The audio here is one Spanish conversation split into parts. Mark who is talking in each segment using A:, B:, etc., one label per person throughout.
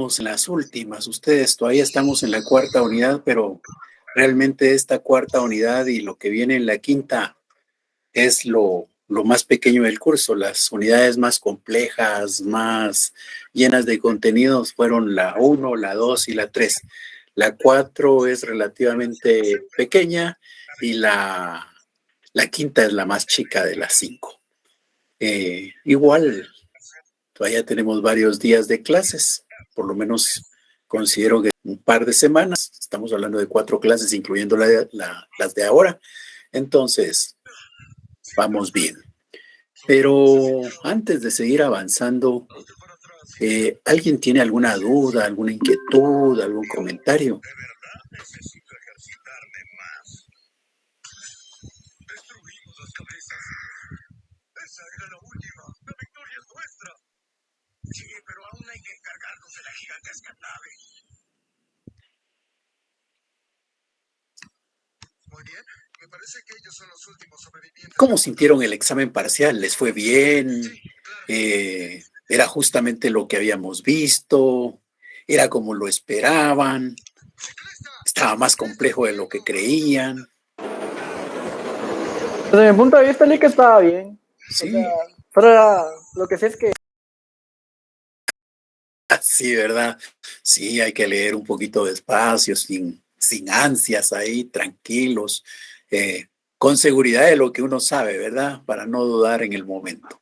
A: En las últimas, ustedes todavía estamos en la cuarta unidad, pero realmente esta cuarta unidad y lo que viene en la quinta es lo más pequeño del curso. Las unidades más complejas, más llenas de contenidos fueron la uno, la 2 y la 3. La 4 es relativamente pequeña y la quinta es la más chica de las 5. Igual, todavía tenemos varios días de clases, por lo menos considero que un par de semanas. Estamos hablando de 4 clases, incluyendo las de ahora. Entonces, vamos bien. Pero antes de seguir avanzando, ¿alguien tiene alguna duda, alguna inquietud, algún comentario?
B: Esa era la última. La victoria es nuestra. Sí, pero aún hay que encargarnos de la gigantesca nave. Muy bien. Me parece que ellos son los últimos sobrevivientes.
A: ¿Cómo sintieron el examen parcial? ¿Les fue bien?
B: Sí, claro.
A: ¿Era justamente lo que habíamos visto? ¿Era como lo esperaban? ¿Estaba más complejo de lo que creían?
C: Desde mi punto de vista, Lick estaba bien.
A: Sí,
C: O sea, pero lo que sí es que
A: sí, ¿verdad? Sí, hay que leer un poquito despacio, sin ansias ahí, tranquilos, con seguridad de lo que uno sabe, ¿verdad? Para no dudar en el momento.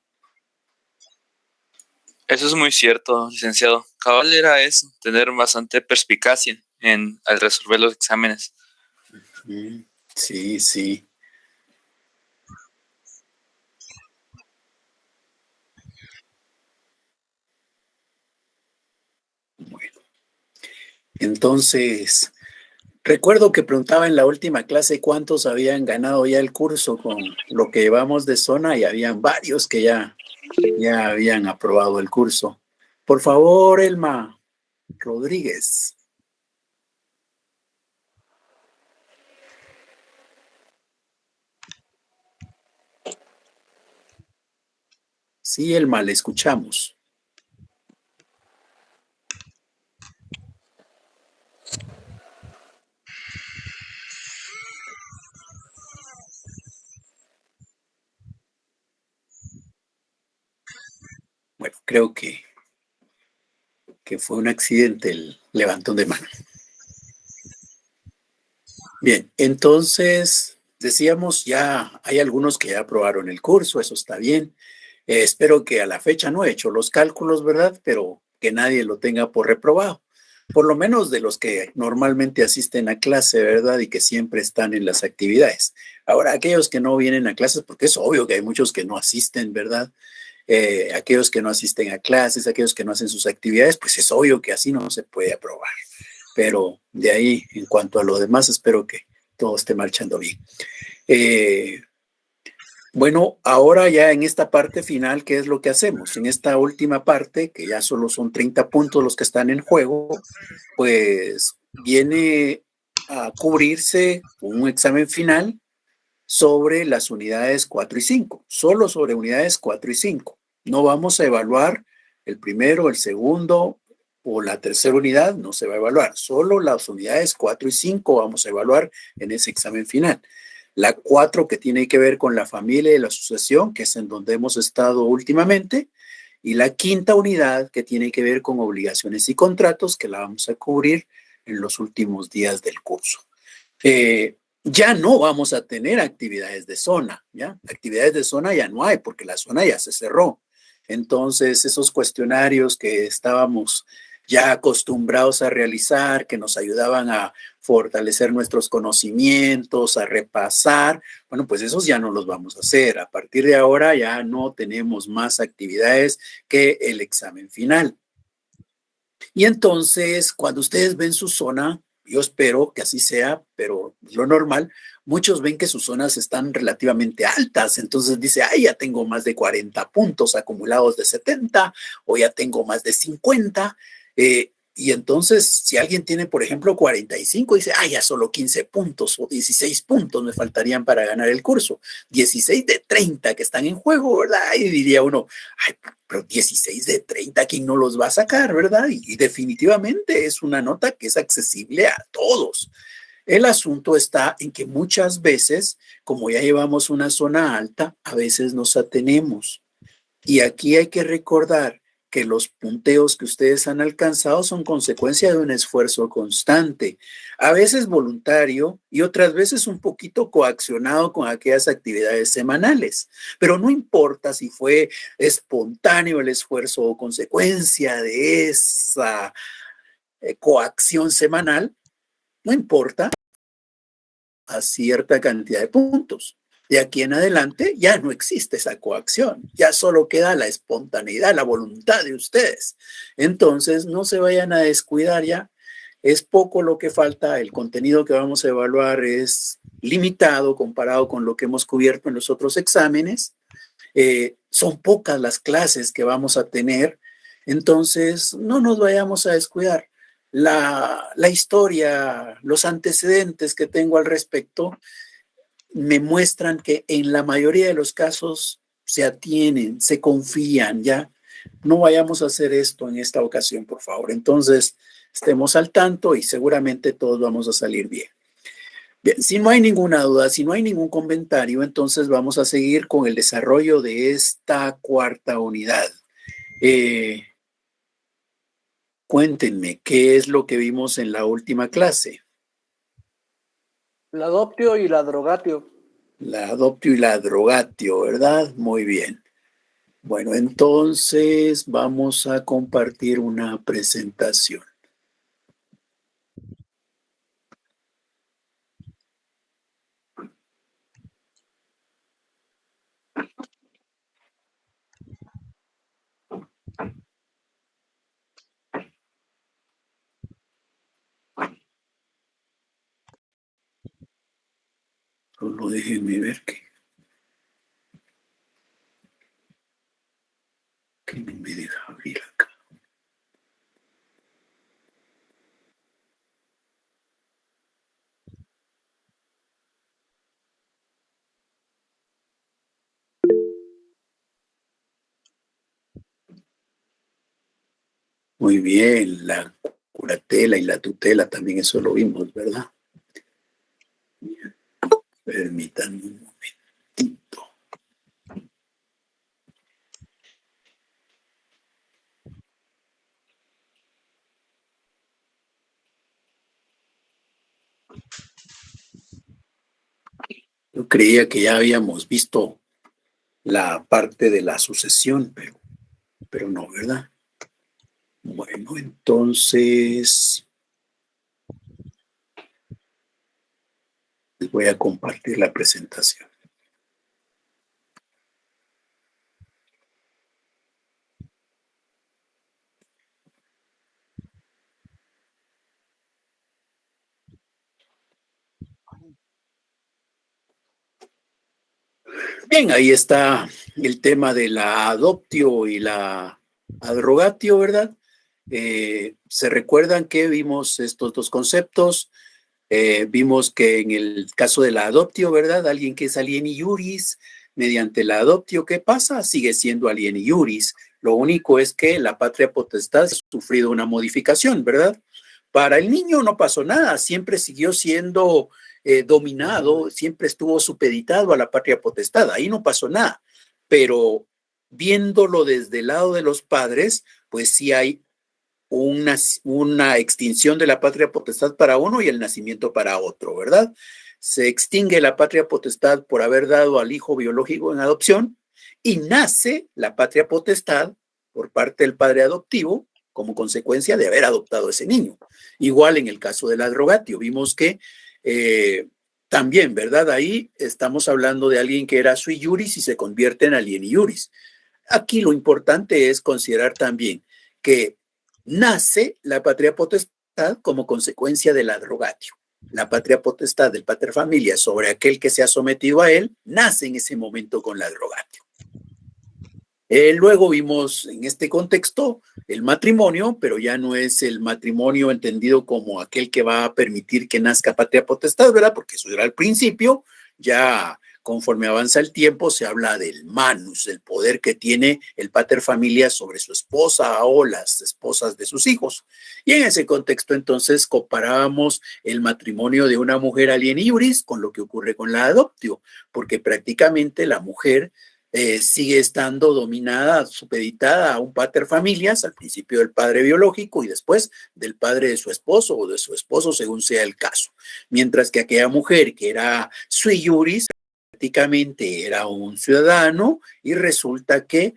D: Eso es muy cierto, licenciado. Cabal era eso, tener bastante perspicacia al resolver los exámenes.
A: Sí, sí. Bueno, entonces, recuerdo que preguntaba en la última clase cuántos habían ganado ya el curso con lo que llevamos de zona y habían varios que ya habían aprobado el curso. Por favor, Elma Rodríguez. Sí, Elma, le escuchamos. Bueno, creo que fue un accidente el levantón de mano. Bien, entonces decíamos ya hay algunos que ya aprobaron el curso, eso está bien. Espero que a la fecha no he hecho los cálculos, ¿verdad? Pero que nadie lo tenga por reprobado. Por lo menos de los que normalmente asisten a clase, ¿verdad? Y que siempre están en las actividades. Ahora, aquellos que no vienen a clases, porque es obvio que hay muchos que no asisten, ¿verdad? Aquellos que no asisten a clases, aquellos que no hacen sus actividades, pues es obvio que así no se puede aprobar. Pero de ahí, en cuanto a lo demás, espero que todo esté marchando bien. Bueno, ahora ya en esta parte final, ¿qué es lo que hacemos? En esta última parte, que ya solo son 30 puntos los que están en juego, pues viene a cubrirse un examen final sobre las unidades 4 y 5, solo sobre unidades 4 y 5. No vamos a evaluar el primero, el segundo o la tercera unidad, no se va a evaluar. Solo las unidades 4 y 5 vamos a evaluar en ese examen final. La 4 que tiene que ver con la familia y la asociación, que es en donde hemos estado últimamente, y la quinta unidad que tiene que ver con obligaciones y contratos, que la vamos a cubrir en los últimos días del curso. Ya no vamos a tener actividades de zona, ¿ya? Actividades de zona ya no hay porque la zona ya se cerró. Entonces, esos cuestionarios que estábamos ya acostumbrados a realizar, que nos ayudaban a fortalecer nuestros conocimientos, a repasar, bueno, pues esos ya no los vamos a hacer. A partir de ahora ya no tenemos más actividades que el examen final. Y entonces, cuando ustedes ven su zona, yo espero que así sea, pero lo normal, muchos ven que sus zonas están relativamente altas, entonces dice, ay, ya tengo más de 40 puntos acumulados de 70, o ya tengo más de 50, Y entonces, si alguien tiene, por ejemplo, 45, dice, ya solo 15 puntos o 16 puntos me faltarían para ganar el curso. 16 de 30 que están en juego, ¿verdad? Y diría uno, pero 16 de 30, ¿quién no los va a sacar, verdad? Y definitivamente es una nota que es accesible a todos. El asunto está en que muchas veces, como ya llevamos una zona alta, a veces nos atenemos. Y aquí hay que recordar que los punteos que ustedes han alcanzado son consecuencia de un esfuerzo constante, a veces voluntario y otras veces un poquito coaccionado con aquellas actividades semanales. Pero no importa si fue espontáneo el esfuerzo o consecuencia de esa coacción semanal, no importa a cierta cantidad de puntos. De aquí en adelante ya no existe esa coacción, ya solo queda la espontaneidad, la voluntad de ustedes. Entonces, no se vayan a descuidar ya, es poco lo que falta, el contenido que vamos a evaluar es limitado comparado con lo que hemos cubierto en los otros exámenes, son pocas las clases que vamos a tener, entonces no nos vayamos a descuidar. La historia, los antecedentes que tengo al respecto, me muestran que en la mayoría de los casos se atienen, se confían, ya. No vayamos a hacer esto en esta ocasión, por favor. Entonces, estemos al tanto y seguramente todos vamos a salir bien. Bien, si no hay ninguna duda, si no hay ningún comentario, entonces vamos a seguir con el desarrollo de esta cuarta unidad. Cuéntenme, ¿qué es lo que vimos en la última clase?
C: La adoptio y la drogatio.
A: La adoptio y la drogatio, ¿verdad? Muy bien. Bueno, entonces vamos a compartir una presentación. Solo déjenme ver que no me deja abrir acá. Muy bien, la curatela y la tutela también eso lo vimos, ¿verdad? Bien. Permítanme un momentito. Yo creía que ya habíamos visto la parte de la sucesión, pero no, ¿verdad? Bueno, entonces les voy a compartir la presentación. Bien, ahí está el tema de la adoptio y la adrogatio, ¿verdad? Se recuerdan que vimos estos dos conceptos. Vimos que en el caso de la adoptio, ¿verdad? Alguien que es alieni iuris, mediante la adoptio, ¿qué pasa? Sigue siendo alieni iuris. Lo único es que la patria potestad ha sufrido una modificación, ¿verdad? Para el niño no pasó nada, siempre siguió siendo dominado, siempre estuvo supeditado a la patria potestad, ahí no pasó nada. Pero viéndolo desde el lado de los padres, pues sí hay una extinción de la patria potestad para uno y el nacimiento para otro, ¿verdad? Se extingue la patria potestad por haber dado al hijo biológico en adopción y nace la patria potestad por parte del padre adoptivo como consecuencia de haber adoptado a ese niño. Igual en el caso del adrogatio, vimos que también, ¿verdad? Ahí estamos hablando de alguien que era sui iuris y se convierte en alieni iuris. Aquí lo importante es considerar también que nace la patria potestad como consecuencia del adrogatio. La patria potestad del pater familia sobre aquel que se ha sometido a él nace en ese momento con la adrogatio. Luego vimos en este contexto el matrimonio, pero ya no es el matrimonio entendido como aquel que va a permitir que nazca patria potestad, ¿verdad? Porque eso era al principio, ya conforme avanza el tiempo se habla del manus, el poder que tiene el pater familias sobre su esposa o las esposas de sus hijos. Y en ese contexto entonces comparábamos el matrimonio de una mujer alien iuris con lo que ocurre con la adoptio, porque prácticamente la mujer sigue estando dominada, supeditada a un pater familias, al principio del padre biológico y después del padre de su esposo o de su esposo, según sea el caso. Mientras que aquella mujer que era sui iuris, prácticamente era un ciudadano y resulta que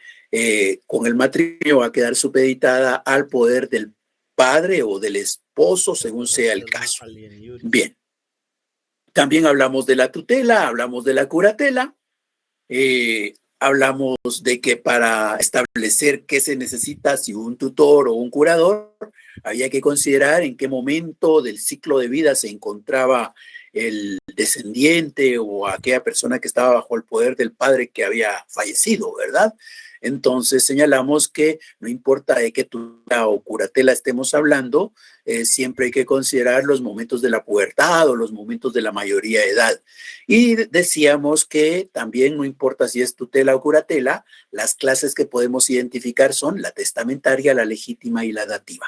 A: con el matrimonio va a quedar supeditada al poder del padre o del esposo, según sea el caso. Bien. También hablamos de la tutela, hablamos de la curatela. Hablamos de que para establecer qué se necesita, si un tutor o un curador, había que considerar en qué momento del ciclo de vida se encontraba el descendiente o aquella persona que estaba bajo el poder del padre que había fallecido, ¿verdad? Entonces señalamos que no importa de qué tutela o curatela estemos hablando, siempre hay que considerar los momentos de la pubertad o los momentos de la mayoría de edad. Y decíamos que también no importa si es tutela o curatela, las clases que podemos identificar son la testamentaria, la legítima y la dativa.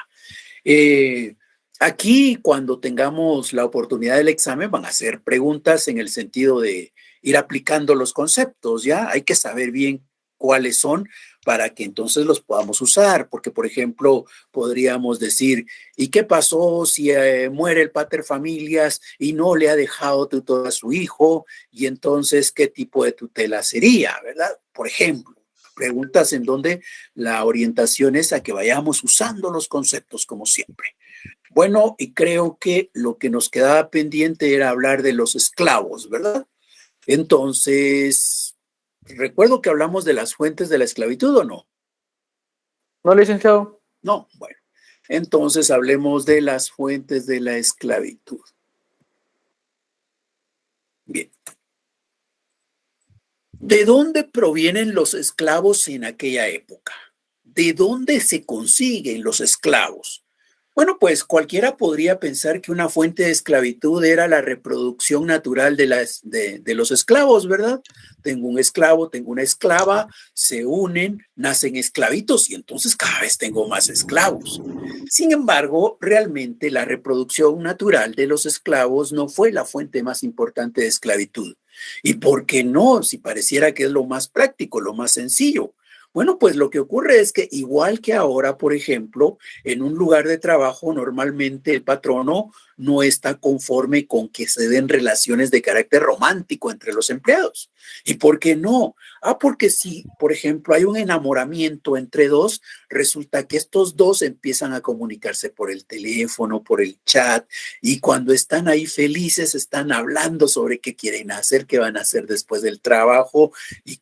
A: Aquí, cuando tengamos la oportunidad del examen, van a hacer preguntas en el sentido de ir aplicando los conceptos, ¿ya? Hay que saber bien cuáles son para que entonces los podamos usar, porque por ejemplo podríamos decir, ¿y qué pasó si muere el pater familias y no le ha dejado tutor a su hijo? Y entonces, ¿qué tipo de tutela sería, verdad? Por ejemplo, preguntas en donde la orientación es a que vayamos usando los conceptos como siempre. Bueno, y creo que lo que nos quedaba pendiente era hablar de los esclavos, ¿verdad? Entonces, recuerdo que hablamos de las fuentes de la esclavitud, ¿o no?
C: No, licenciado.
A: No, bueno. Entonces hablemos de las fuentes de la esclavitud. Bien. ¿De dónde provienen los esclavos en aquella época? ¿De dónde se consiguen los esclavos? Bueno, pues cualquiera podría pensar que una fuente de esclavitud era la reproducción natural de los esclavos, ¿verdad? Tengo un esclavo, tengo una esclava, se unen, nacen esclavitos y entonces cada vez tengo más esclavos. Sin embargo, realmente la reproducción natural de los esclavos no fue la fuente más importante de esclavitud. ¿Y por qué no? Si pareciera que es lo más práctico, lo más sencillo. Bueno, pues lo que ocurre es que igual que ahora, por ejemplo, en un lugar de trabajo, normalmente el patrono no está conforme con que se den relaciones de carácter romántico entre los empleados. ¿Y por qué no? Porque si, por ejemplo, hay un enamoramiento entre dos, resulta que estos dos empiezan a comunicarse por el teléfono, por el chat, y cuando están ahí felices, están hablando sobre qué quieren hacer, qué van a hacer después del trabajo, y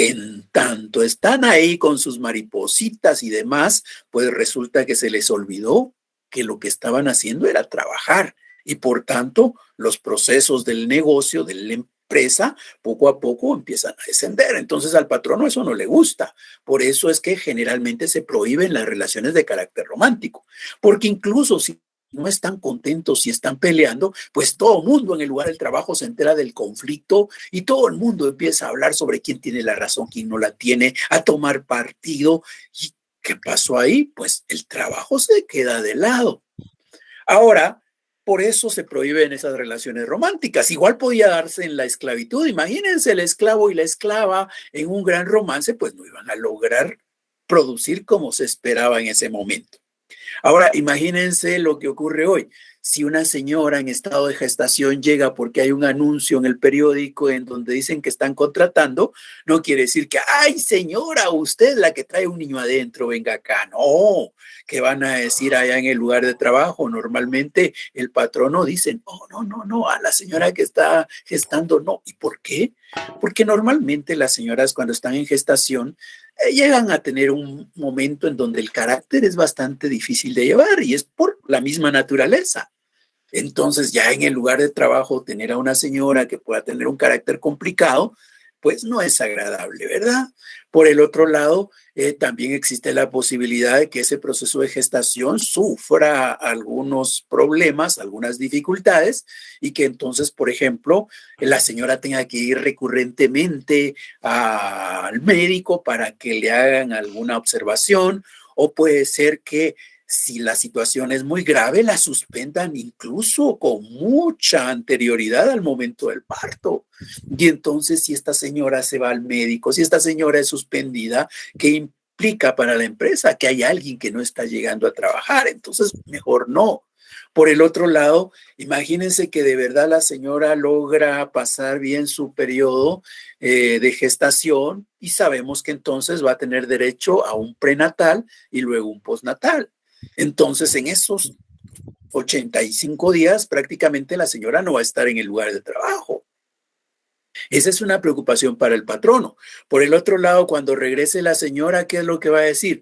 A: en tanto están ahí con sus maripositas y demás, pues resulta que se les olvidó que lo que estaban haciendo era trabajar y por tanto los procesos del negocio, de la empresa, poco a poco empiezan a descender. Entonces al patrono eso no le gusta. Por eso es que generalmente se prohíben las relaciones de carácter romántico, porque incluso si no están contentos y están peleando, pues todo el mundo en el lugar del trabajo se entera del conflicto y todo el mundo empieza a hablar sobre quién tiene la razón, quién no la tiene, a tomar partido. ¿Y qué pasó ahí? Pues el trabajo se queda de lado. Ahora, por eso se prohíben esas relaciones románticas. Igual podía darse en la esclavitud. Imagínense el esclavo y la esclava en un gran romance, pues no iban a lograr producir como se esperaba en ese momento. Ahora, imagínense lo que ocurre hoy. Si una señora en estado de gestación llega porque hay un anuncio en el periódico en donde dicen que están contratando, no quiere decir que, ay, señora, usted la que trae un niño adentro, venga acá. No, ¿qué van a decir allá en el lugar de trabajo? Normalmente el patrono dice, no, a la señora que está gestando, no. ¿Y por qué? Porque normalmente las señoras cuando están en gestación llegan a tener un momento en donde el carácter es bastante difícil de llevar y es por la misma naturaleza. Entonces ya en el lugar de trabajo tener a una señora que pueda tener un carácter complicado, pues no es agradable, ¿verdad? Por el otro lado, también existe la posibilidad de que ese proceso de gestación sufra algunos problemas, algunas dificultades, y que entonces, por ejemplo, la señora tenga que ir recurrentemente al médico para que le hagan alguna observación, o puede ser que si la situación es muy grave, la suspendan incluso con mucha anterioridad al momento del parto. Y entonces, si esta señora se va al médico, si esta señora es suspendida, ¿qué implica para la empresa? Que hay alguien que no está llegando a trabajar. Entonces, mejor no. Por el otro lado, imagínense que de verdad la señora logra pasar bien su periodo de gestación y sabemos que entonces va a tener derecho a un prenatal y luego un postnatal. Entonces, en esos 85 días, prácticamente la señora no va a estar en el lugar de trabajo. Esa es una preocupación para el patrono. Por el otro lado, cuando regrese la señora, ¿qué es lo que va a decir?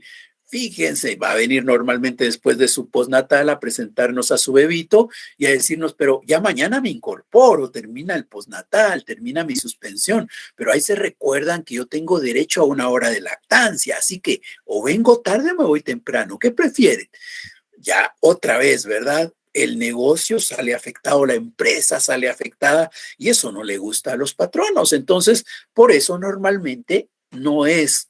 A: Fíjense, va a venir normalmente después de su postnatal a presentarnos a su bebito y a decirnos, pero ya mañana me incorporo, termina el postnatal, termina mi suspensión, pero ahí se recuerdan que yo tengo derecho a una hora de lactancia, así que o vengo tarde o me voy temprano, ¿qué prefieren? Ya otra vez, ¿verdad? El negocio sale afectado, la empresa sale afectada y eso no le gusta a los patronos. Entonces, por eso normalmente no es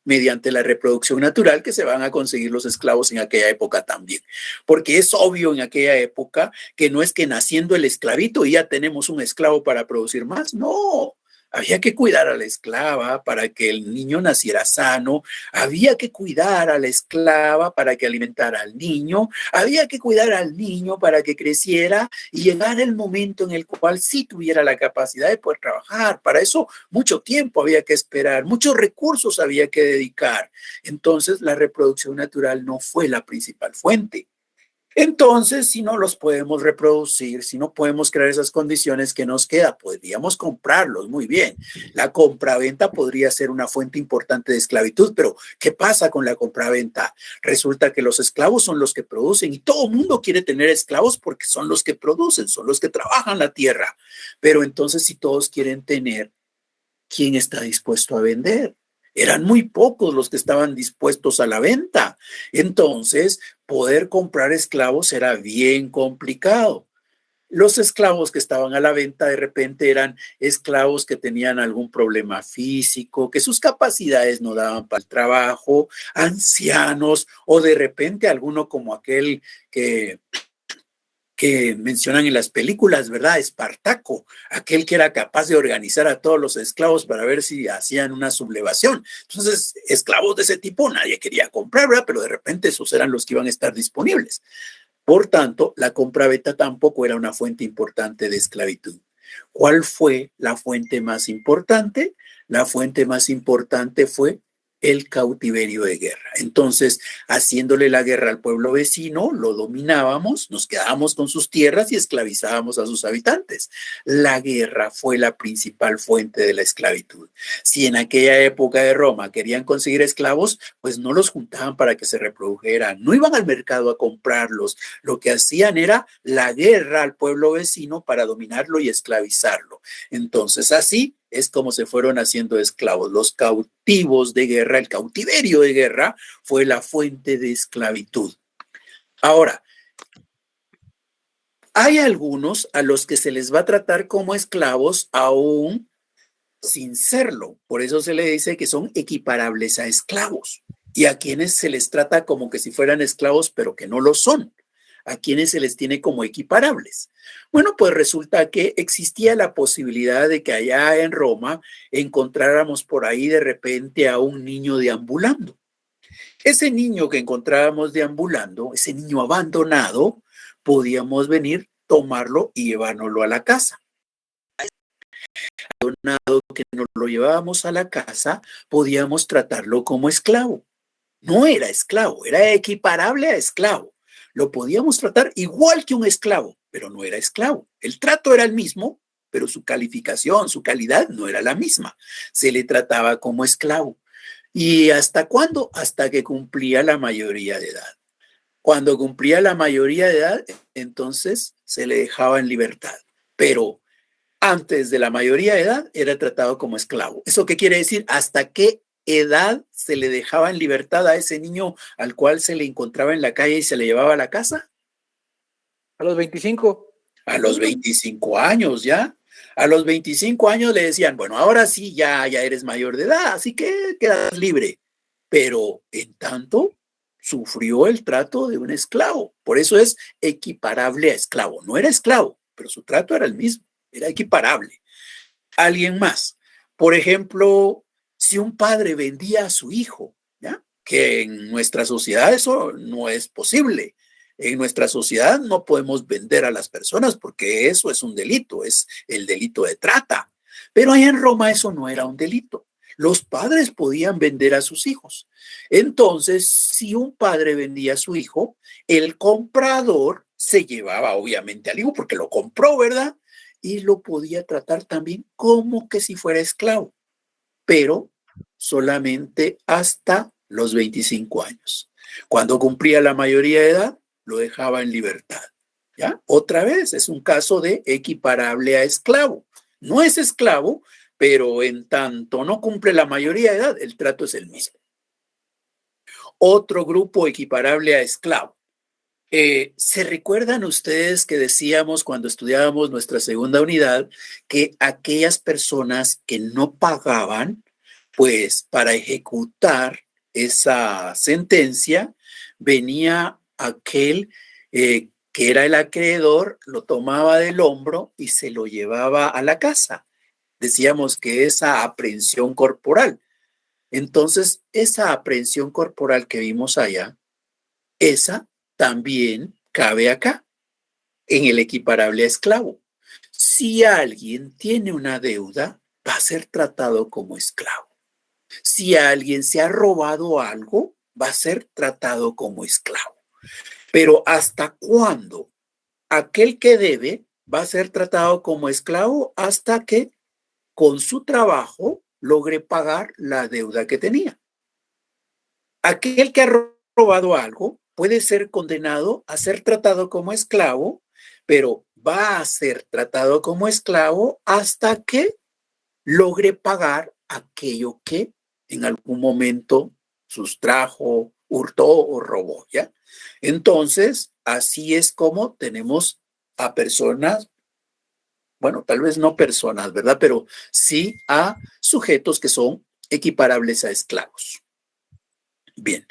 A: mediante la reproducción natural que se van a conseguir los esclavos en aquella época también. Porque es obvio en aquella época que no es que naciendo el esclavito y ya tenemos un esclavo para producir más. No, había que cuidar a la esclava para que el niño naciera sano, había que cuidar a la esclava para que alimentara al niño, había que cuidar al niño para que creciera y llegara el momento en el cual sí tuviera la capacidad de poder trabajar. Para eso mucho tiempo había que esperar, muchos recursos había que dedicar. Entonces la reproducción natural no fue la principal fuente. Entonces, si no los podemos reproducir, si no podemos crear esas condiciones, ¿qué nos queda? Podríamos comprarlos, muy bien. La compraventa podría ser una fuente importante de esclavitud, pero ¿qué pasa con la compraventa? Resulta que los esclavos son los que producen y todo el mundo quiere tener esclavos porque son los que producen, son los que trabajan la tierra. Pero entonces, si todos quieren tener, ¿quién está dispuesto a vender? Eran muy pocos los que estaban dispuestos a la venta. Entonces, poder comprar esclavos era bien complicado. Los esclavos que estaban a la venta de repente eran esclavos que tenían algún problema físico, que sus capacidades no daban para el trabajo, ancianos o de repente alguno como aquel que mencionan en las películas, ¿verdad? Espartaco, aquel que era capaz de organizar a todos los esclavos para ver si hacían una sublevación. Entonces, esclavos de ese tipo nadie quería comprar, ¿verdad? Pero de repente esos eran los que iban a estar disponibles. Por tanto, la compraventa tampoco era una fuente importante de esclavitud. ¿Cuál fue la fuente más importante? La fuente más importante fue el cautiverio de guerra. Entonces, haciéndole la guerra al pueblo vecino, lo dominábamos, nos quedábamos con sus tierras y esclavizábamos a sus habitantes. La guerra fue la principal fuente de la esclavitud. Si en aquella época de Roma querían conseguir esclavos, pues no los juntaban para que se reprodujeran, no iban al mercado a comprarlos. Lo que hacían era la guerra al pueblo vecino para dominarlo y esclavizarlo. Entonces, así es como se fueron haciendo esclavos. Los cautivos de guerra, el cautiverio de guerra fue la fuente de esclavitud. Ahora, hay algunos a los que se les va a tratar como esclavos aún sin serlo. Por eso se le dice que son equiparables a esclavos. Y a quienes se les trata como que si fueran esclavos, pero que no lo son. A quienes se les tiene como equiparables. Bueno, pues resulta que existía la posibilidad de que allá en Roma encontráramos por ahí de repente a un niño deambulando. Ese niño que encontrábamos deambulando, ese niño abandonado, podíamos venir, tomarlo y llevárnoslo a la casa. Abandonado que nos lo llevábamos a la casa, podíamos tratarlo como esclavo. No era esclavo, era equiparable a esclavo. Lo podíamos tratar igual que un esclavo, pero no era esclavo. El trato era el mismo, pero su calificación, su calidad no era la misma. Se le trataba como esclavo. ¿Y hasta cuándo? Hasta que cumplía la mayoría de edad. Cuando cumplía la mayoría de edad, entonces se le dejaba en libertad. Pero antes de la mayoría de edad era tratado como esclavo. ¿Eso qué quiere decir? Hasta que edad se le dejaba en libertad a ese niño al cual se le encontraba en la calle y se le llevaba a la casa?
C: A los 25.
A: A los 25 años ya. A los 25 años le decían, bueno, ahora sí, ya eres mayor de edad, así que quedas libre. Pero en tanto sufrió el trato de un esclavo. Por eso es equiparable a esclavo. No era esclavo, pero su trato era el mismo, era equiparable. Alguien más. Por ejemplo, si un padre vendía a su hijo, ¿ya? Que en nuestra sociedad eso no es posible. En nuestra sociedad no podemos vender a las personas porque eso es un delito, es el delito de trata. Pero allá en Roma eso no era un delito. Los padres podían vender a sus hijos. Entonces, si un padre vendía a su hijo, el comprador se llevaba obviamente al hijo porque lo compró, ¿verdad? Y lo podía tratar también como que si fuera esclavo, pero solamente hasta los 25 años. Cuando cumplía la mayoría de edad, lo dejaba en libertad. ¿Ya? Otra vez, es un caso de equiparable a esclavo. No es esclavo, pero en tanto no cumple la mayoría de edad, el trato es el mismo. Otro grupo equiparable a esclavo. ¿Se recuerdan ustedes que decíamos cuando estudiábamos nuestra segunda unidad que aquellas personas que no pagaban, pues para ejecutar esa sentencia, venía aquel que era el acreedor, lo tomaba del hombro y se lo llevaba a la casa? Decíamos que esa aprehensión corporal. Entonces, esa aprehensión corporal que vimos allá, esa también cabe acá, en el equiparable a esclavo. Si alguien tiene una deuda, va a ser tratado como esclavo. Si alguien se ha robado algo, va a ser tratado como esclavo. Pero ¿hasta cuándo? Aquel que debe va a ser tratado como esclavo hasta que con su trabajo logre pagar la deuda que tenía. Aquel que ha robado algo puede ser condenado a ser tratado como esclavo, pero va a ser tratado como esclavo hasta que logre pagar aquello que en algún momento sustrajo, hurtó o robó, ¿ya? Entonces, así es como tenemos a personas, bueno, tal vez no personas, ¿verdad? Pero sí a sujetos que son equiparables a esclavos. Bien.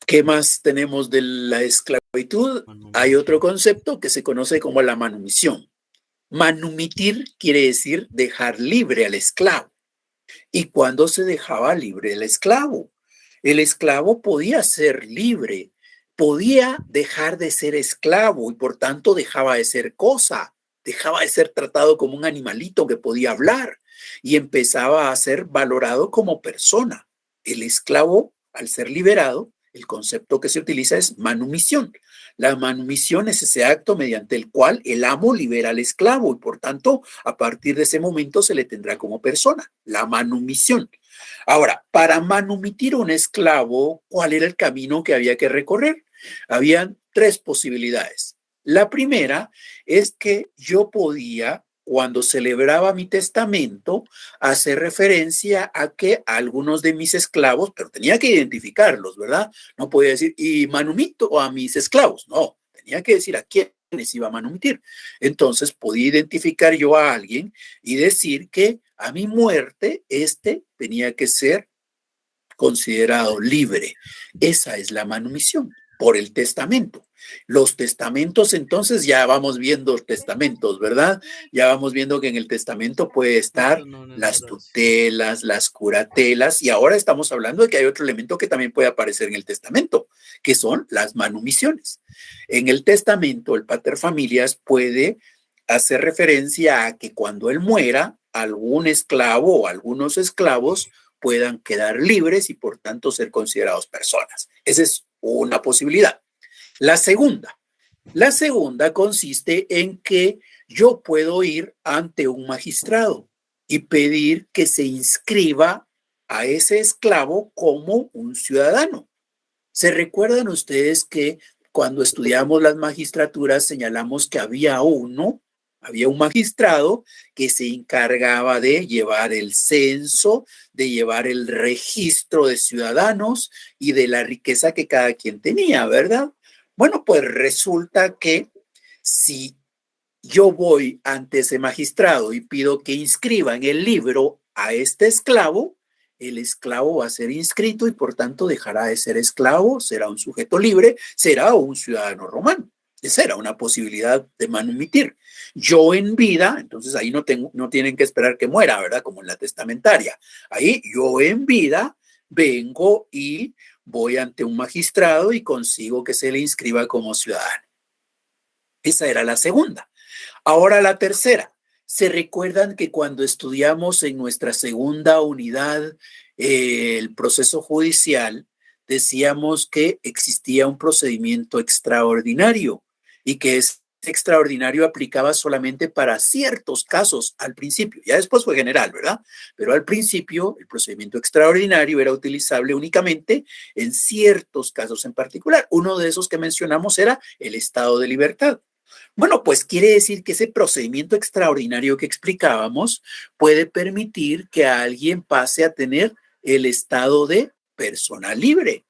A: ¿Qué más tenemos de la esclavitud? Hay otro concepto que se conoce como la manumisión. Manumitir quiere decir dejar libre al esclavo. ¿Y cuándo se dejaba libre el esclavo? El esclavo podía ser libre, podía dejar de ser esclavo y por tanto dejaba de ser cosa, dejaba de ser tratado como un animalito que podía hablar y empezaba a ser valorado como persona. El esclavo, al ser liberado, el concepto que se utiliza es manumisión. La manumisión es ese acto mediante el cual el amo libera al esclavo y por tanto a partir de ese momento se le tendrá como persona, la manumisión. Ahora, para manumitir a un esclavo, ¿cuál era el camino que había que recorrer? Habían tres posibilidades. La primera es que yo podía, cuando celebraba mi testamento, hacer referencia a que algunos de mis esclavos, pero tenía que identificarlos, ¿verdad? No podía decir, y manumito a mis esclavos, no, tenía que decir a quiénes iba a manumitir. Entonces podía identificar yo a alguien y decir que a mi muerte, tenía que ser considerado libre. Esa es la manumisión por el testamento. Los testamentos, entonces ya vamos viendo testamentos, ¿verdad? Ya vamos viendo que en el testamento puede estar las tutelas, las curatelas, y ahora estamos hablando de que hay otro elemento que también puede aparecer en el testamento, que son las manumisiones. En el testamento, el paterfamilias puede hacer referencia a que cuando él muera, algún esclavo o algunos esclavos puedan quedar libres y por tanto ser considerados personas. Esa es una posibilidad. La segunda consiste en que yo puedo ir ante un magistrado y pedir que se inscriba a ese esclavo como un ciudadano. ¿Se recuerdan ustedes que cuando estudiamos las magistraturas señalamos que había uno Había un magistrado que se encargaba de llevar el censo, de llevar el registro de ciudadanos y de la riqueza que cada quien tenía, ¿verdad? Bueno, pues resulta que si yo voy ante ese magistrado y pido que inscriba en el libro a este esclavo, el esclavo va a ser inscrito y por tanto dejará de ser esclavo, será un sujeto libre, será un ciudadano romano. Esa era una posibilidad de manumitir. Yo en vida, entonces ahí no tienen que esperar que muera, ¿verdad? Como en la testamentaria. Ahí yo en vida vengo y voy ante un magistrado y consigo que se le inscriba como ciudadano. Esa era la segunda. Ahora la tercera. ¿Se recuerdan que cuando estudiamos en nuestra segunda unidad el proceso judicial, decíamos que existía un procedimiento extraordinario y que ese extraordinario aplicaba solamente para ciertos casos al principio? Ya después fue general, ¿verdad? Pero al principio el procedimiento extraordinario era utilizable únicamente en ciertos casos en particular. Uno de esos que mencionamos era el estado de libertad. Bueno, pues quiere decir que ese procedimiento extraordinario que explicábamos puede permitir que alguien pase a tener el estado de persona libre,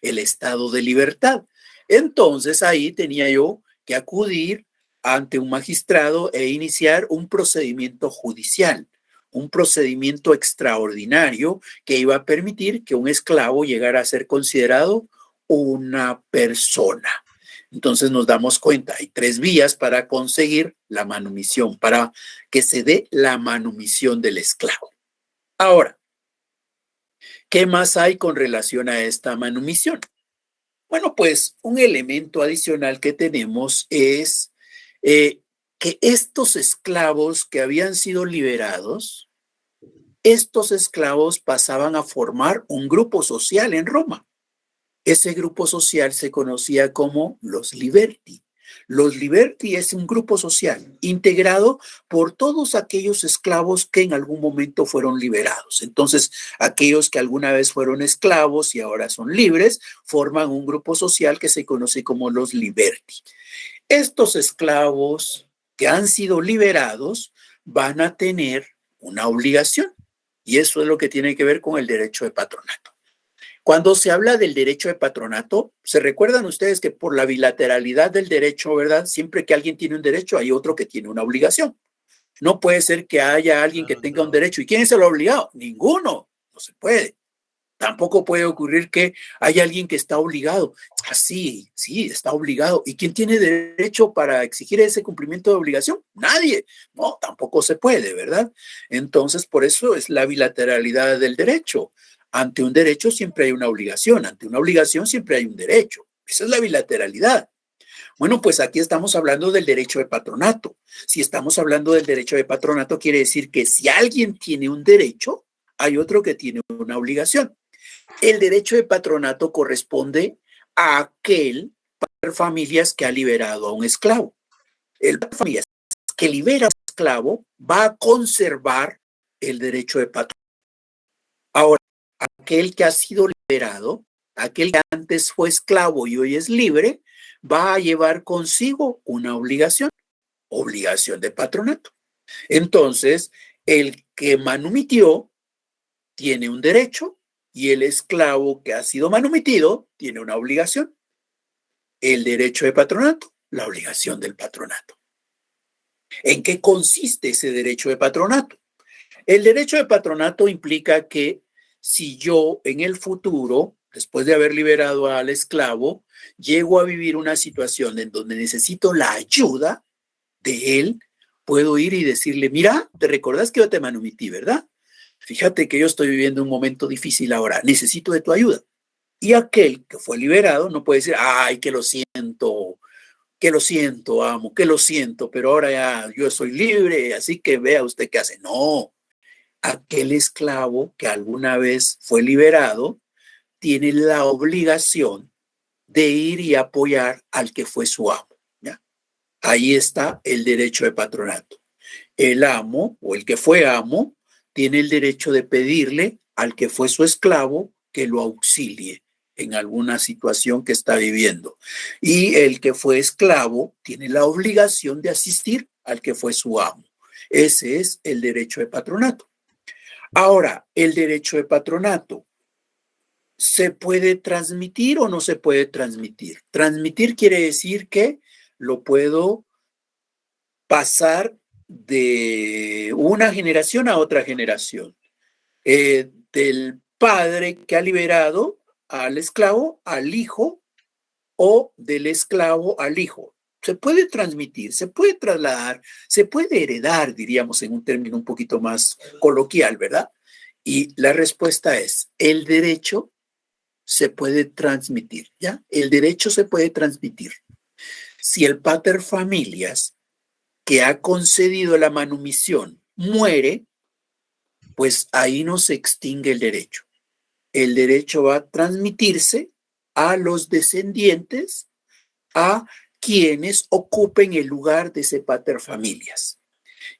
A: el estado de libertad. Entonces ahí tenía yo que acudir ante un magistrado e iniciar un procedimiento judicial, un procedimiento extraordinario que iba a permitir que un esclavo llegara a ser considerado una persona. Entonces nos damos cuenta, hay 3 vías para conseguir la manumisión, para que se dé la manumisión del esclavo. Ahora, ¿qué más hay con relación a esta manumisión? Bueno, pues un elemento adicional que tenemos es que estos esclavos que habían sido liberados, estos esclavos pasaban a formar un grupo social en Roma. Ese grupo social se conocía como los liberti. Los liberti es un grupo social integrado por todos aquellos esclavos que en algún momento fueron liberados. Entonces, aquellos que alguna vez fueron esclavos y ahora son libres, forman un grupo social que se conoce como los liberti. Estos esclavos que han sido liberados van a tener una obligación, y eso es lo que tiene que ver con el derecho de patronato. Cuando se habla del derecho de patronato, ¿se recuerdan ustedes que por la bilateralidad del derecho, verdad? Siempre que alguien tiene un derecho, hay otro que tiene una obligación. No puede ser que haya alguien que tenga un derecho. ¿Y quién es el obligado? Ninguno. No se puede. Tampoco puede ocurrir que haya alguien que está obligado. Sí, está obligado. ¿Y quién tiene derecho para exigir ese cumplimiento de obligación? Nadie. No, tampoco se puede, ¿verdad? Entonces, por eso es la bilateralidad del derecho. Ante un derecho siempre hay una obligación, ante una obligación siempre hay un derecho. Esa es la bilateralidad. Bueno, pues aquí estamos hablando del derecho de patronato. Si estamos hablando del derecho de patronato, quiere decir que si alguien tiene un derecho, hay otro que tiene una obligación. El derecho de patronato corresponde a aquel padre de familias que ha liberado a un esclavo. El padre de familias que libera a un esclavo va a conservar el derecho de patronato. Ahora, aquel que ha sido liberado, aquel que antes fue esclavo y hoy es libre, va a llevar consigo una obligación de patronato. Entonces, el que manumitió tiene un derecho y el esclavo que ha sido manumitido tiene una obligación. El derecho de patronato, la obligación del patronato. ¿En qué consiste ese derecho de patronato? El derecho de patronato implica que si yo en el futuro, después de haber liberado al esclavo, llego a vivir una situación en donde necesito la ayuda de él, puedo ir y decirle, mira, ¿te recordás que yo te manumití, verdad? Fíjate que yo estoy viviendo un momento difícil ahora, necesito de tu ayuda. Y aquel que fue liberado no puede decir, ay, que lo siento, amo, que lo siento, pero ahora ya yo soy libre, así que vea usted qué hace. No. Aquel esclavo que alguna vez fue liberado tiene la obligación de ir y apoyar al que fue su amo, ¿ya? Ahí está el derecho de patronato. El amo o el que fue amo tiene el derecho de pedirle al que fue su esclavo que lo auxilie en alguna situación que está viviendo. Y el que fue esclavo tiene la obligación de asistir al que fue su amo. Ese es el derecho de patronato. Ahora, el derecho de patronato, ¿se puede transmitir o no se puede transmitir? Transmitir quiere decir que lo puedo pasar de una generación a otra generación. Del padre que ha liberado al esclavo al hijo o del esclavo al hijo. Se puede transmitir, se puede trasladar, se puede heredar, diríamos en un término un poquito más coloquial, ¿verdad? Y la respuesta es, el derecho se puede transmitir, ¿ya? El derecho se puede transmitir. Si el pater familias que ha concedido la manumisión muere, pues ahí no se extingue el derecho. El derecho va a transmitirse a los descendientes, a quienes ocupen el lugar de ese pater familias.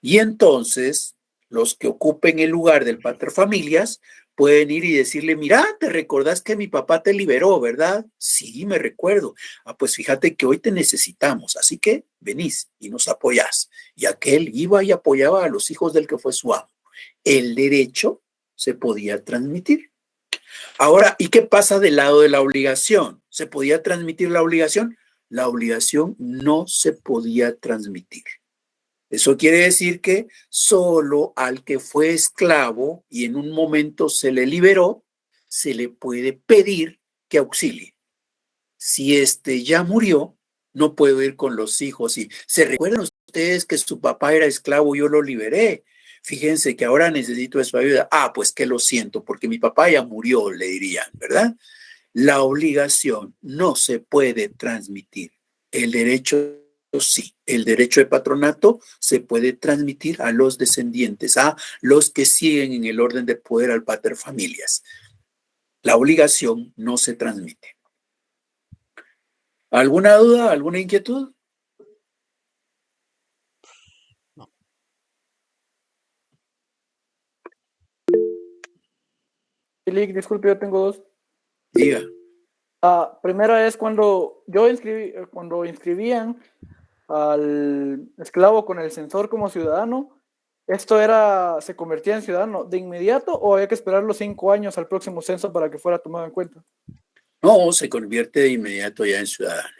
A: Y entonces, los que ocupen el lugar del pater familias pueden ir y decirle, mira, ¿te recordás que mi papá te liberó, verdad? Sí, me recuerdo. Ah, pues fíjate que hoy te necesitamos, así que venís y nos apoyás. Y aquel iba y apoyaba a los hijos del que fue su amo. El derecho se podía transmitir. Ahora, ¿y qué pasa del lado de la obligación? ¿Se podía transmitir la obligación? La obligación no se podía transmitir. Eso quiere decir que solo al que fue esclavo y en un momento se le liberó, se le puede pedir que auxilie. Si este ya murió, no puedo ir con los hijos. Y se recuerdan ustedes que su papá era esclavo, yo lo liberé. Fíjense que ahora necesito su ayuda. Ah, pues que lo siento, porque mi papá ya murió, le dirían, ¿verdad? La obligación no se puede transmitir. El derecho sí. El derecho de patronato se puede transmitir a los descendientes, a los que siguen en el orden de poder al pater familias. La obligación no se transmite. ¿Alguna duda? ¿Alguna inquietud?
C: Lick, disculpe, yo tengo dos.
A: Diga.
C: Primera es cuando inscribían al esclavo con el censor como ciudadano, ¿se convertía en ciudadano de inmediato o había que esperar los 5 años al próximo censo para que fuera tomado en cuenta?
A: No, se convierte de inmediato ya en ciudadano.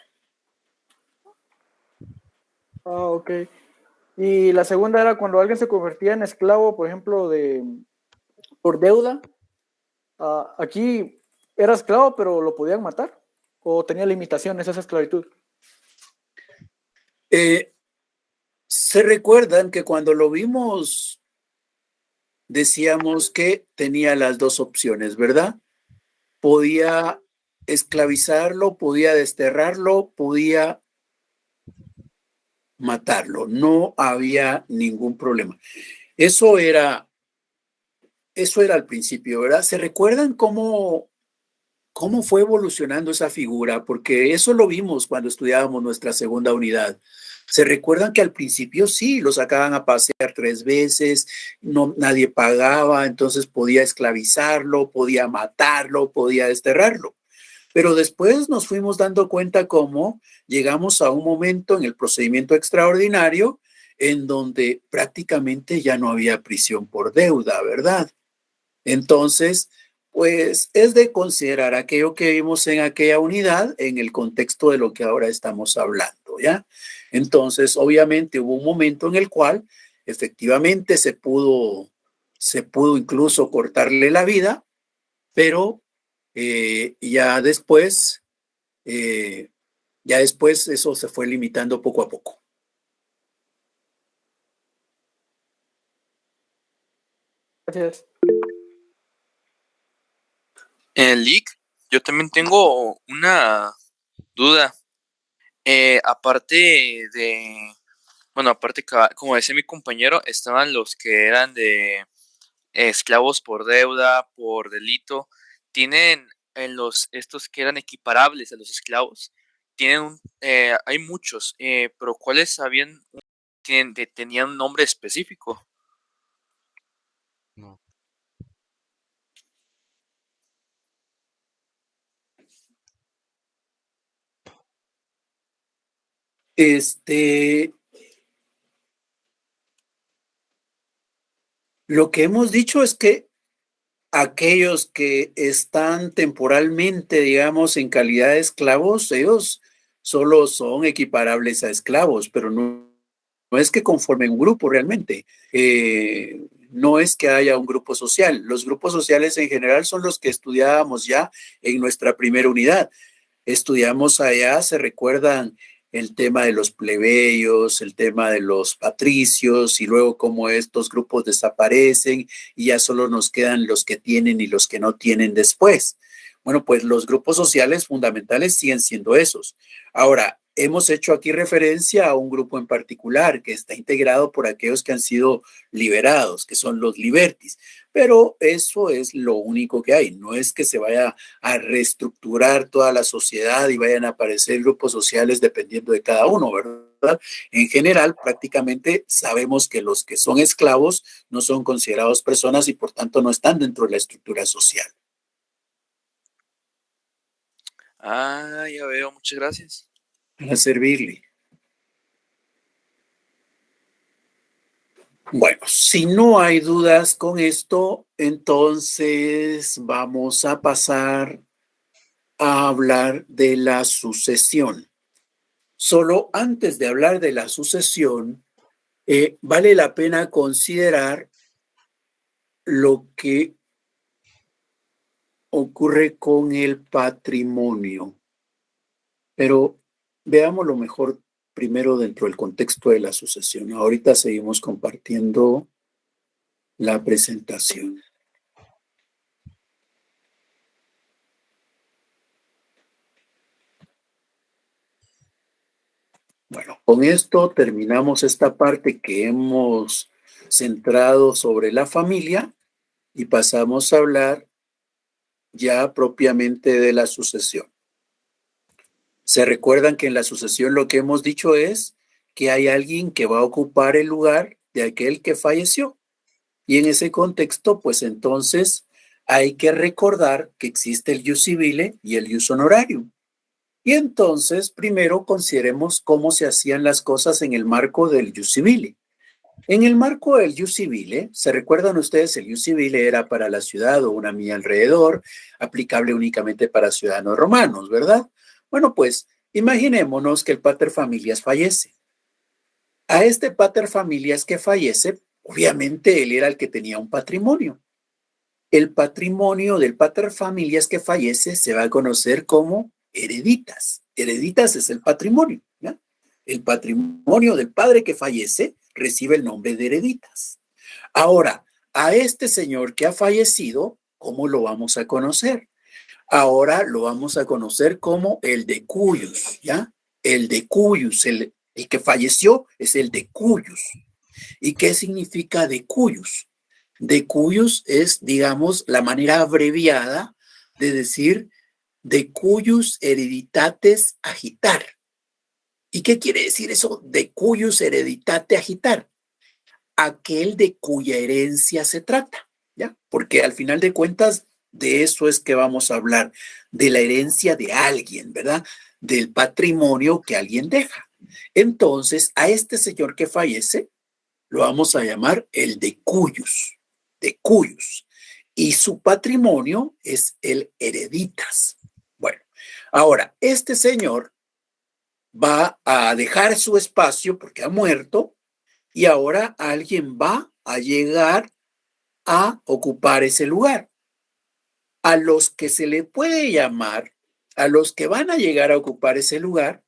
C: Ok. Y la segunda era cuando alguien se convertía en esclavo, por ejemplo, por deuda. Aquí era esclavo, pero lo podían matar o tenía limitaciones esa esclavitud.
A: Se recuerdan que cuando lo vimos decíamos que tenía las dos opciones, ¿verdad? Podía esclavizarlo, podía desterrarlo, podía matarlo. No había ningún problema. Eso era al principio, ¿verdad? ¿Se recuerdan cómo fue evolucionando esa figura? Porque eso lo vimos cuando estudiábamos nuestra segunda unidad. ¿Se recuerdan que al principio sí, lo sacaban a pasear 3 veces, no, nadie pagaba, entonces podía esclavizarlo, podía matarlo, podía desterrarlo? Pero después nos fuimos dando cuenta cómo llegamos a un momento en el procedimiento extraordinario en donde prácticamente ya no había prisión por deuda, ¿verdad? Entonces, pues es de considerar aquello que vimos en aquella unidad en el contexto de lo que ahora estamos hablando, ¿ya? Entonces, obviamente hubo un momento en el cual efectivamente se pudo incluso cortarle la vida, pero ya después eso se fue limitando poco a poco.
C: Gracias.
D: Lick, yo también tengo una duda. Aparte, como decía mi compañero, estaban los que eran de esclavos por deuda, por delito. Tienen estos que eran equiparables a los esclavos. Hay muchos, pero ¿cuáles tenían un nombre específico?
E: No.
A: Lo que hemos dicho es que aquellos que están temporalmente, digamos, en calidad de esclavos, ellos solo son equiparables a esclavos, pero no es que conformen un grupo realmente. No es que haya un grupo social. Los grupos sociales en general son los que estudiábamos ya en nuestra primera unidad. Estudiamos allá, se recuerdan el tema de los plebeyos, el tema de los patricios y luego cómo estos grupos desaparecen y ya solo nos quedan los que tienen y los que no tienen después. Bueno, pues los grupos sociales fundamentales siguen siendo esos. Ahora, hemos hecho aquí referencia a un grupo en particular que está integrado por aquellos que han sido liberados, que son los libertis, pero eso es lo único que hay. No es que se vaya a reestructurar toda la sociedad y vayan a aparecer grupos sociales dependiendo de cada uno, ¿verdad? En general, prácticamente sabemos que los que son esclavos no son considerados personas y por tanto no están dentro de la estructura social.
D: Ah, ya veo, muchas gracias.
A: Para servirle. Bueno, si no hay dudas con esto, entonces vamos a pasar a hablar de la sucesión. Solo antes de hablar de la sucesión, vale la pena considerar lo que ocurre con el patrimonio. Pero veámoslo mejor primero dentro del contexto de la sucesión. Ahorita seguimos compartiendo la presentación. Bueno, con esto terminamos esta parte que hemos centrado sobre la familia y pasamos a hablar ya propiamente de la sucesión. Se recuerdan que en la sucesión lo que hemos dicho es que hay alguien que va a ocupar el lugar de aquel que falleció. Y en ese contexto, pues entonces hay que recordar que existe el ius civile y el ius honorarium. Y entonces, primero consideremos cómo se hacían las cosas en el marco del ius civile. En el marco del ius civile, ¿se recuerdan ustedes? El ius civile era para la ciudad o una milla alrededor, aplicable únicamente para ciudadanos romanos, ¿verdad? Bueno, pues imaginémonos que el pater familias fallece. A este pater familias que fallece, obviamente él era el que tenía un patrimonio. El patrimonio del pater familias que fallece se va a conocer como hereditas. Hereditas es el patrimonio, ¿ya? El patrimonio del padre que fallece recibe el nombre de hereditas. Ahora, a este señor que ha fallecido, ¿cómo lo vamos a conocer? Ahora lo vamos a conocer como el decuyus, ¿ya? El decuyus, el que falleció es el decuyus. ¿Y qué significa decuyus? Decuyus es, digamos, la manera abreviada de decir decuyus hereditates agitar. ¿Y qué quiere decir eso? Decuyus hereditate agitar. Aquel de cuya herencia se trata, ¿ya? Porque al final de cuentas, de eso es que vamos a hablar, de la herencia de alguien, ¿verdad? Del patrimonio que alguien deja. Entonces, a este señor que fallece, lo vamos a llamar el decuyus, decuyus. Y su patrimonio es el hereditas. Bueno, ahora, este señor va a dejar su espacio porque ha muerto y ahora alguien va a llegar a ocupar ese lugar. A los que se le puede llamar, a los que van a llegar a ocupar ese lugar,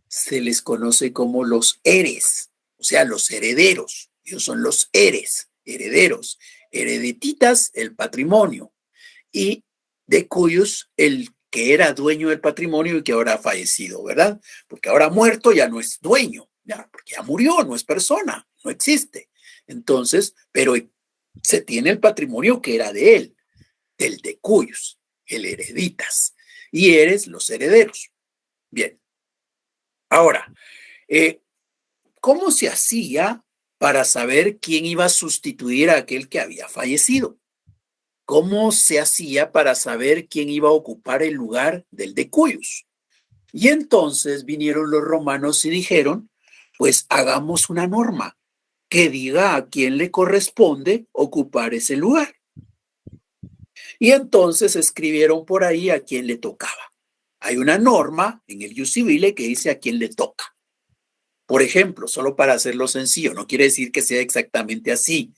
A: se les conoce como los heres, o sea, los herederos. Ellos son los heres, herederos. Heredititas, el patrimonio. Y decuyus, el que era dueño del patrimonio y que ahora ha fallecido, ¿verdad? Porque ahora muerto ya no es dueño, ya, porque ya murió, no es persona, no existe. Entonces, pero se tiene el patrimonio que era de él, del decuyus, el hereditas, y eres los herederos. Bien. Ahora, ¿cómo se hacía para saber quién iba a sustituir a aquel que había fallecido? ¿Cómo se hacía para saber quién iba a ocupar el lugar del decuyus? Y entonces vinieron los romanos y dijeron, pues hagamos una norma que diga a quién le corresponde ocupar ese lugar. Y entonces escribieron por ahí a quién le tocaba. Hay una norma en el Ius Civile que dice a quién le toca. Por ejemplo, solo para hacerlo sencillo, no quiere decir que sea exactamente así.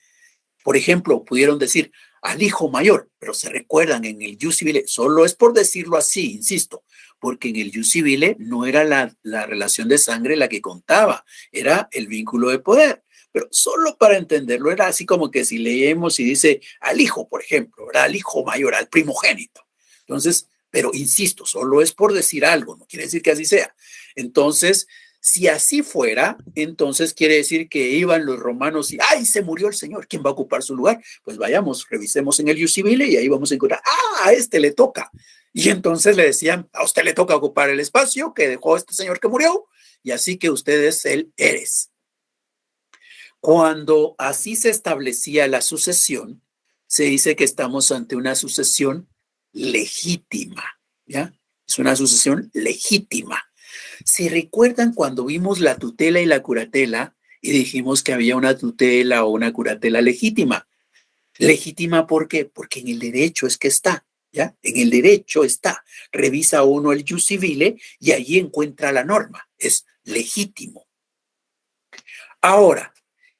A: Por ejemplo, pudieron decir al hijo mayor, pero se recuerdan en el Ius Civile, solo es por decirlo así, insisto, porque en el Ius Civile no era la relación de sangre la que contaba, era el vínculo de poder. Pero solo para entenderlo era así como que si leemos y dice al hijo, por ejemplo, ¿verdad? Al hijo mayor, al primogénito. Entonces, pero insisto, solo es por decir algo, no quiere decir que así sea. Entonces, si así fuera, entonces quiere decir que iban los romanos y ¡ay, se murió el señor! ¿Quién va a ocupar su lugar? Pues vayamos, revisemos en el Ius Civile y ahí vamos a encontrar, ¡ah, a este le toca! Y entonces le decían, a usted le toca ocupar el espacio que dejó este señor que murió y así que usted es el eres. Cuando así se establecía la sucesión, se dice que estamos ante una sucesión legítima, ¿ya? Es una sucesión legítima. ¿Se recuerdan cuando vimos la tutela y la curatela y dijimos que había una tutela o una curatela legítima? ¿Legítima por qué? Porque en el derecho es que está, ¿ya? En el derecho está. Revisa uno el Ius Civile y allí encuentra la norma. Es legítimo. Ahora,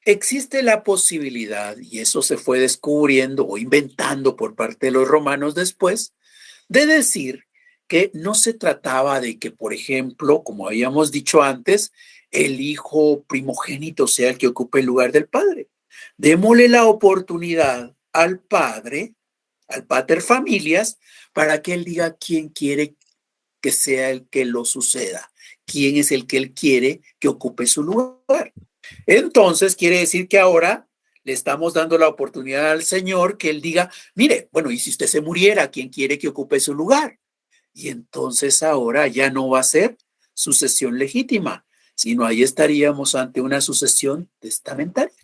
A: existe la posibilidad, y eso se fue descubriendo o inventando por parte de los romanos después, de decir que no se trataba de que, por ejemplo, como habíamos dicho antes, el hijo primogénito sea el que ocupe el lugar del padre. Démosle la oportunidad al padre, al pater familias, para que él diga quién quiere que sea el que lo suceda, quién es el que él quiere que ocupe su lugar. Entonces quiere decir que ahora le estamos dando la oportunidad al Señor que Él diga, mire, bueno, y si usted se muriera, ¿quién quiere que ocupe su lugar? Y entonces ahora ya no va a ser sucesión legítima, sino ahí estaríamos ante una sucesión testamentaria,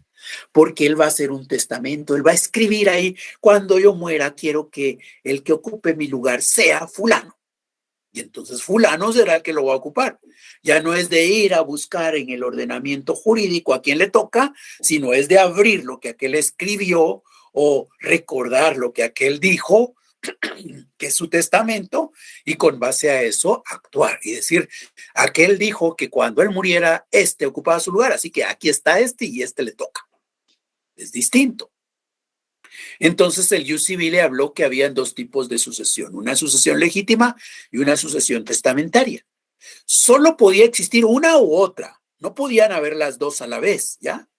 A: porque Él va a hacer un testamento, Él va a escribir ahí, cuando yo muera, quiero que el que ocupe mi lugar sea fulano. Y entonces fulano será el que lo va a ocupar. Ya no es de ir a buscar en el ordenamiento jurídico a quién le toca, sino es de abrir lo que aquel escribió o recordar lo que aquel dijo, que es su testamento, y con base a eso actuar y decir, aquel dijo que cuando él muriera, este ocupaba su lugar, así que aquí está este y este le toca. Es distinto. Entonces el Ius Civile habló que habían dos tipos de sucesión, una sucesión legítima y una sucesión testamentaria. Solo podía existir una u otra, no podían haber las dos a la vez, ¿ya?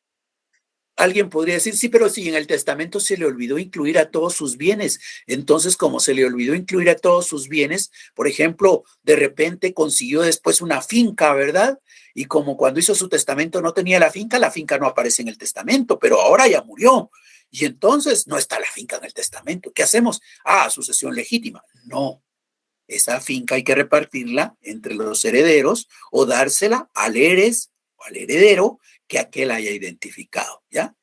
A: Alguien podría decir, sí, pero si en el testamento se le olvidó incluir a todos sus bienes, entonces como se le olvidó incluir a todos sus bienes, por ejemplo, de repente consiguió después una finca, ¿verdad? Y como cuando hizo su testamento no tenía la finca no aparece en el testamento, pero ahora ya murió. Y entonces no está la finca en el testamento. ¿Qué hacemos? Ah, sucesión legítima. No, esa finca hay que repartirla entre los herederos o dársela al heres o al heredero que aquel haya identificado, ¿ya?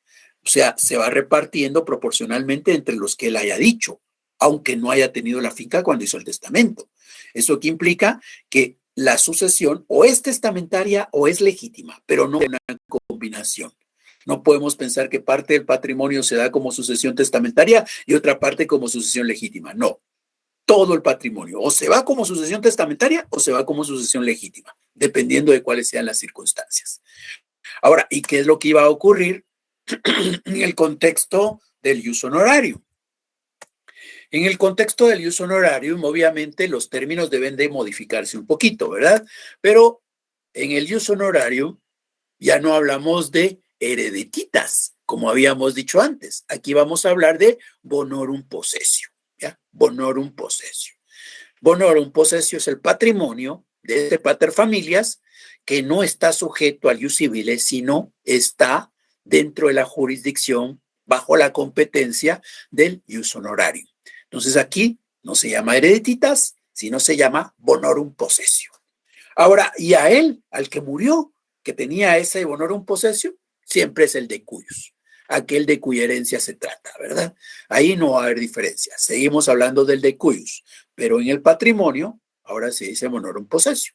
A: O sea, se va repartiendo proporcionalmente entre los que él haya dicho, aunque no haya tenido la finca cuando hizo el testamento. Eso que implica que la sucesión o es testamentaria o es legítima, pero no una combinación. No podemos pensar que parte del patrimonio se da como sucesión testamentaria y otra parte como sucesión legítima. No, todo el patrimonio o se va como sucesión testamentaria o se va como sucesión legítima, dependiendo de cuáles sean las circunstancias. Ahora, ¿y qué es lo que iba a ocurrir en el contexto del ius honorarium? En el contexto del ius honorarium, obviamente los términos deben de modificarse un poquito, ¿verdad? Pero en el ius honorarium ya no hablamos de heredititas, como habíamos dicho antes. Aquí vamos a hablar de bonorum possessio, ¿ya? Bonorum possessio. Bonorum possessio es el patrimonio de este pater familias que no está sujeto al ius civile, sino está dentro de la jurisdicción bajo la competencia del ius honorarium. Entonces aquí no se llama heredititas, sino se llama bonorum possessio. Ahora, y a él, al que murió, que tenía ese bonorum possessio, siempre es el decuius, aquel de cuya herencia se trata, ¿verdad? Ahí no va a haber diferencia. Seguimos hablando del decuius, pero en el patrimonio, ahora se dice bonorum possessio.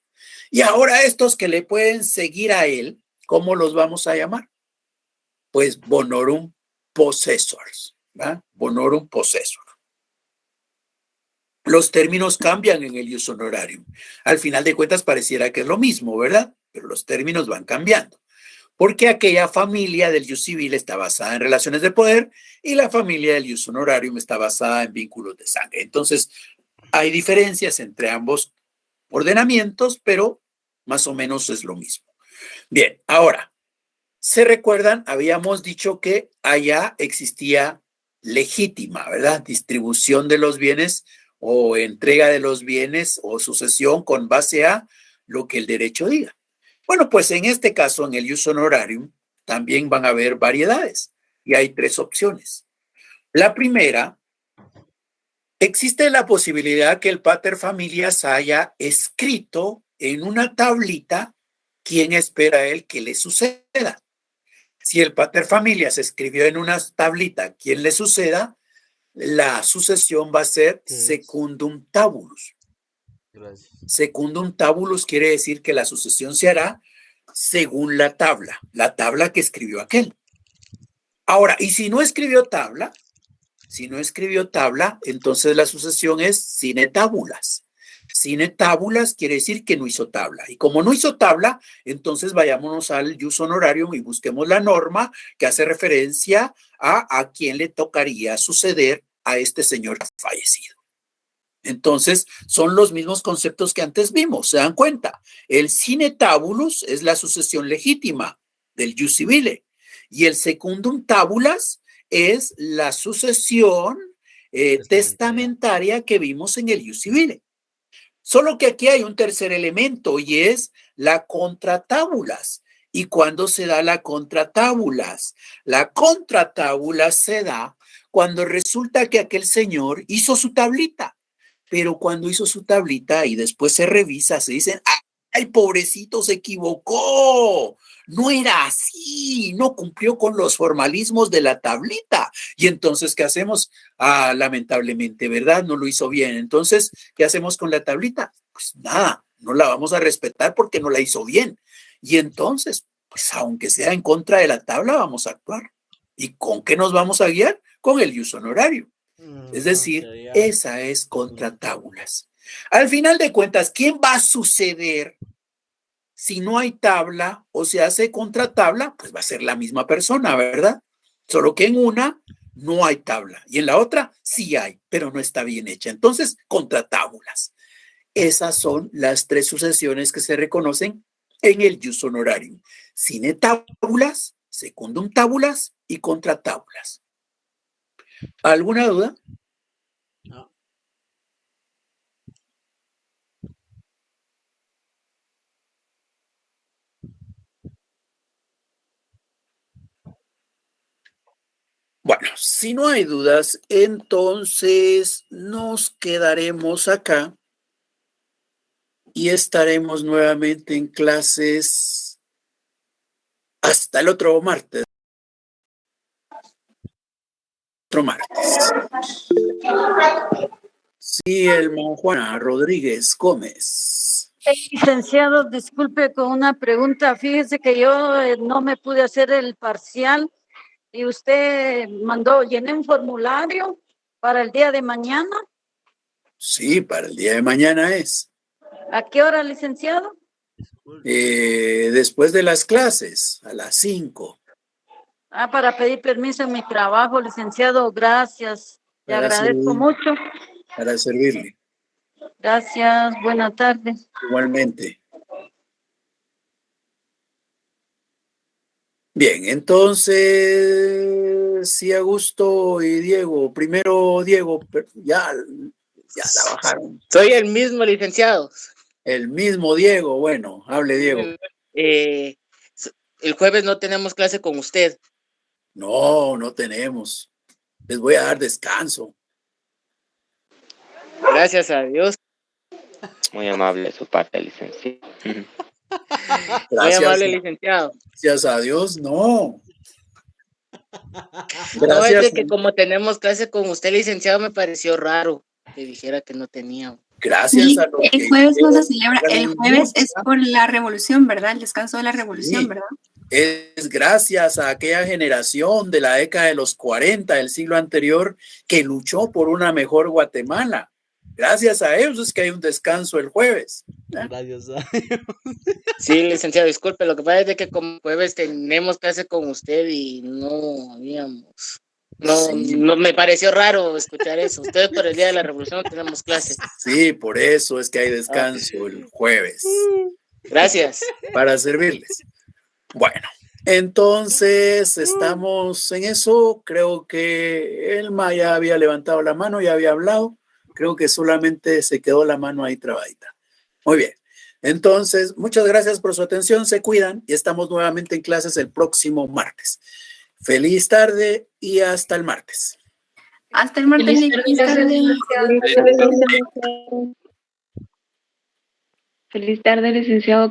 A: Y ahora estos que le pueden seguir a él, ¿cómo los vamos a llamar? Pues bonorum possessors, ¿va? Bonorum possessor. Los términos cambian en el ius honorarium. Al final de cuentas pareciera que es lo mismo, ¿verdad? Pero los términos van cambiando. Porque aquella familia del ius civil está basada en relaciones de poder y la familia del ius honorarium está basada en vínculos de sangre. Entonces, hay diferencias entre ambos ordenamientos, pero más o menos es lo mismo. Bien, ahora, ¿se recuerdan? Habíamos dicho que allá existía legítima, ¿verdad? Distribución de los bienes o entrega de los bienes o sucesión con base a lo que el derecho diga. Bueno, pues en este caso, en el ius honorarium, también van a haber variedades y hay 3 opciones. La primera, existe la posibilidad que el pater familias haya escrito en una tablita quién espera él que le suceda. Si el pater familias escribió en una tablita quién le suceda, la sucesión va a ser secundum tabulus.
E: Gracias.
A: Secundum tabulus quiere decir que la sucesión se hará según la tabla que escribió aquel. Ahora, y si no escribió tabla, entonces la sucesión es sine tabulas. Sine tabulas quiere decir que no hizo tabla. Y como no hizo tabla, entonces vayámonos al ius honorarium y busquemos la norma que hace referencia a quién le tocaría suceder a este señor fallecido. Entonces, son los mismos conceptos que antes vimos, ¿se dan cuenta? El sine tabulus es la sucesión legítima del ius civile y el secundum tabulas es la sucesión testamentaria que vimos en el ius civile. Solo que aquí hay un tercer elemento y es la contratábulas. ¿Y cuándo se da la contratábulas? La contratábulas se da cuando resulta que aquel señor hizo su tablita. Pero cuando hizo su tablita y después se revisa, se dicen, ¡ay, pobrecito, se equivocó! No era así, no cumplió con los formalismos de la tablita. Y entonces, ¿qué hacemos? Lamentablemente, ¿verdad? No lo hizo bien. Entonces, ¿qué hacemos con la tablita? Pues nada, no la vamos a respetar porque no la hizo bien. Y entonces, pues aunque sea en contra de la tabla, vamos a actuar. ¿Y con qué nos vamos a guiar? Con el ius honorario. Es decir, esa es contra tábulas. Al final de cuentas, ¿quién va a suceder si no hay tabla o se hace contra tabla? Pues va a ser la misma persona, ¿verdad? Solo que en una no hay tabla y en la otra sí hay, pero no está bien hecha. Entonces, contra tábulas. Esas son las 3 sucesiones que se reconocen en el ius honorarium. Sine tabulas, secundum tabulas y contra tábulas. ¿Alguna duda?
E: No.
A: Bueno, si no hay dudas, entonces nos quedaremos acá y estaremos nuevamente en clases hasta el otro martes. Sí, Elmo Juana Rodríguez Gómez.
F: Licenciado, disculpe con una pregunta. Fíjese que yo no me pude hacer el parcial y usted llené un formulario para el día de mañana.
A: Sí, para el día de mañana es.
F: ¿A qué hora, licenciado?
A: Después de las clases, a las 5.
F: Para pedir permiso en mi trabajo, licenciado. Gracias. Le agradezco mucho.
A: Para servirle.
F: Gracias. Buenas tardes.
A: Igualmente. Bien, entonces, sí, Augusto y Diego. Primero, Diego, ya la bajaron.
G: Soy el mismo, licenciado.
A: El mismo Diego. Bueno, hable, Diego.
G: El jueves no tenemos clase con usted.
A: No tenemos. Les voy a dar descanso.
G: Gracias a Dios.
H: Muy amable de su parte, licenciado.
G: Muy amable, licenciado.
A: Gracias a Dios, no.
G: No, es de que como tenemos clase con usted, licenciado, me pareció raro que dijera que no tenía.
A: gracias
I: Y
A: a lo que
I: el jueves no se
A: hicieron
I: celebra,
A: la
I: el jueves es
A: industria,
I: por la revolución, ¿verdad? El descanso de la revolución,
A: sí,
I: ¿verdad?
A: es gracias a aquella generación de la década de los 40 del siglo anterior que luchó por una mejor Guatemala. Gracias a ellos es que hay un descanso el jueves. ¿eh?
E: Gracias.
G: Sí, licenciado, disculpe, lo que pasa es de que como jueves tenemos clase con usted y no, digamos,
A: Sí,
G: no me pareció raro escuchar eso. Ustedes por el Día de la Revolución no tenemos clase.
A: sí, por eso es que hay
G: Ah,
A: descanso el jueves
G: gracias.
A: para servirles. Bueno, entonces estamos en eso. Creo que Elma ya había levantado la mano, ya había hablado. Creo que solamente se quedó la mano ahí trabadita. Muy bien. Entonces, muchas gracias por su atención. Se cuidan y estamos nuevamente en clases el próximo martes. Feliz tarde y hasta el martes.
I: Hasta el martes.
J: Feliz tarde, licenciado. Feliz tarde, licenciado.